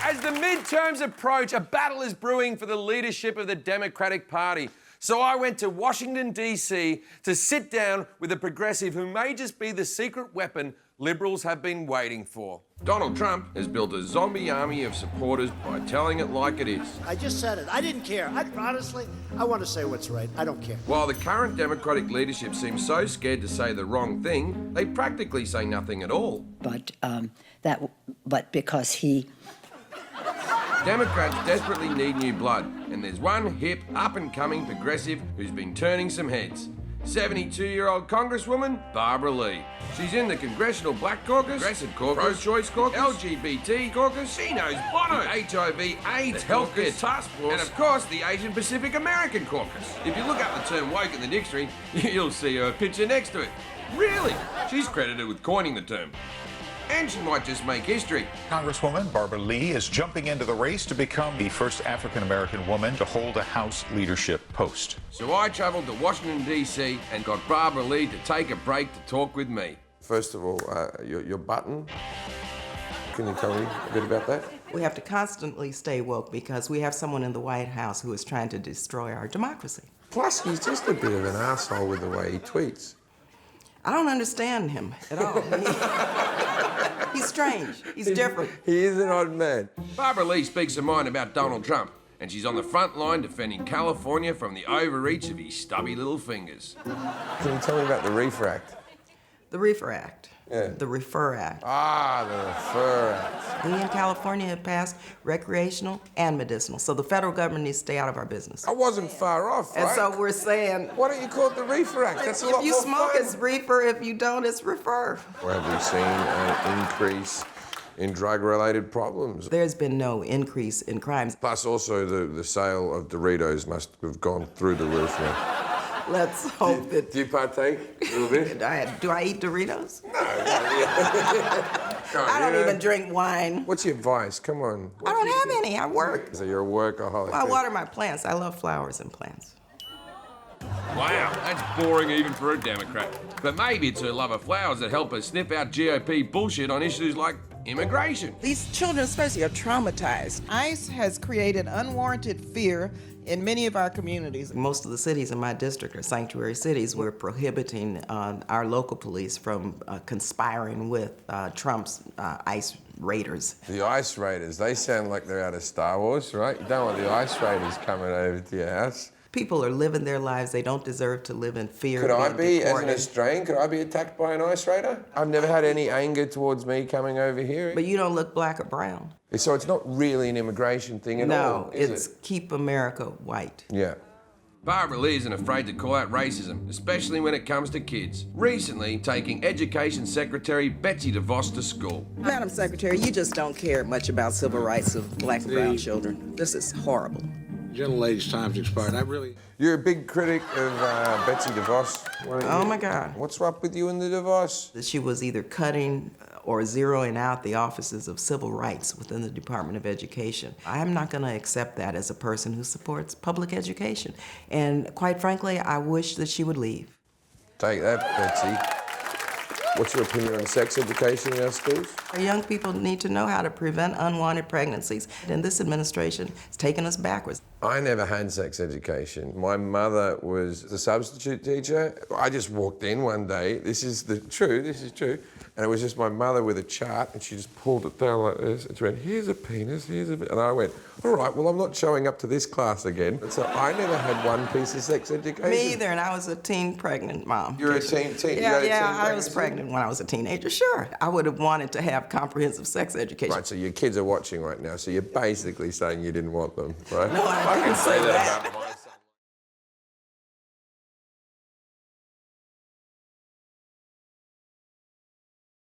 As the midterms approach, a battle is brewing for the leadership of the Democratic Party. So I went to Washington, D.C. to sit down with a progressive who may just be the secret weapon Liberals have been waiting for. Donald Trump has built a zombie army of supporters by telling it like it is. I just said it. I didn't care. Honestly, I want to say what's right. I don't care. While the current Democratic leadership seems so scared to say the wrong thing, they practically say nothing at all. But because he... Democrats desperately need new blood, and there's one hip, up-and-coming progressive who's been turning some heads. 72-year-old Congresswoman Barbara Lee. She's in the Congressional Black Caucus, Progressive Caucus, Pro-Choice Caucus, LGBT Caucus. She knows Bono, the HIV/AIDS Healthcare Task Force, and of course the Asian Pacific American Caucus. If you look up the term woke in the dictionary, you'll see her picture next to it. Really? She's credited with coining the term. And she might just make history. Congresswoman Barbara Lee is jumping into the race to become the first African-American woman to hold a House leadership post. So I travelled to Washington, D.C. and got Barbara Lee to take a break to talk with me. First of all, your button. Can you tell me a bit about that? We have to constantly stay woke because we have someone in the White House who is trying to destroy our democracy. Plus, he's just a bit of an asshole with the way he tweets. I don't understand him at all. He's strange. He's different. He is an odd man. Barbara Lee speaks her mind about Donald Trump, and she's on the front line defending California from the overreach of his stubby little fingers. Can you tell me about the Reefer Act? The Reefer Act. Yeah. The Refer Act. Ah, the Refer Act. We in California have passed recreational and medicinal, so the federal government needs to stay out of our business. I wasn't far off, right? And so we're saying... Why don't you call it the Reefer Act? That's a lot more fun. If you smoke, it's reefer. If you don't, it's refer. Or have we seen an increase in drug-related problems? There's been no increase in crimes. Plus, also, the sale of Doritos must have gone through the roof now. Let's hope that... Do you partake a little bit? Do I eat Doritos? No. I don't even drink wine. What's your vice? Come on. I don't have any. I work. So you're a workaholic. Well, I water my plants. I love flowers and plants. Wow, that's boring even for a Democrat. But maybe it's her love of flowers that help her sniff out GOP bullshit on issues like immigration. These children especially are traumatized. ICE has created unwarranted fear in many of our communities. Most of the cities in my district are sanctuary cities. We're prohibiting our local police from conspiring with Trump's ICE raiders. The ICE raiders, they sound like they're out of Star Wars, right? You don't want the ICE raiders coming over to your house. People are living their lives. They don't deserve to live in fear. Could I be, deported. as an Australian, could I be attacked by an ICE raider? I've never had any anger towards me coming over here. But you don't look black or brown. So it's not really an immigration thing at all, is it's it? keep America white. Yeah. Barbara Lee isn't afraid to call out racism, especially when it comes to kids. Recently, taking Education Secretary Betsy DeVos to school. Madam Secretary, you just don't care much about civil rights of black and brown children. This is horrible. Gentlelady's time's expired. You're a big critic of Betsy DeVos. Oh, my God. What's up with you and the DeVos? That she was either cutting or zeroing out the offices of civil rights within the Department of Education. I'm not going to accept that as a person who supports public education. And quite frankly, I wish that she would leave. Take that, Betsy. What's your opinion on sex education in our schools? Our young people need to know how to prevent unwanted pregnancies. And this administration has taken us backwards. I never had sex education. My mother was the substitute teacher. I just walked in one day. This is true. And it was just my mother with a chart, and she just pulled it down like this, and she went, here's a penis, and I went, all right, well, I'm not showing up to this class again. And so I never had one piece of sex education. Me either, and I was a teen pregnant mom. You're a teen? Yeah, I was pregnant when I was a teenager, sure. I would have wanted to have comprehensive sex education. Right, so your kids are watching right now, so you're basically saying you didn't want them, right? No, I didn't say that.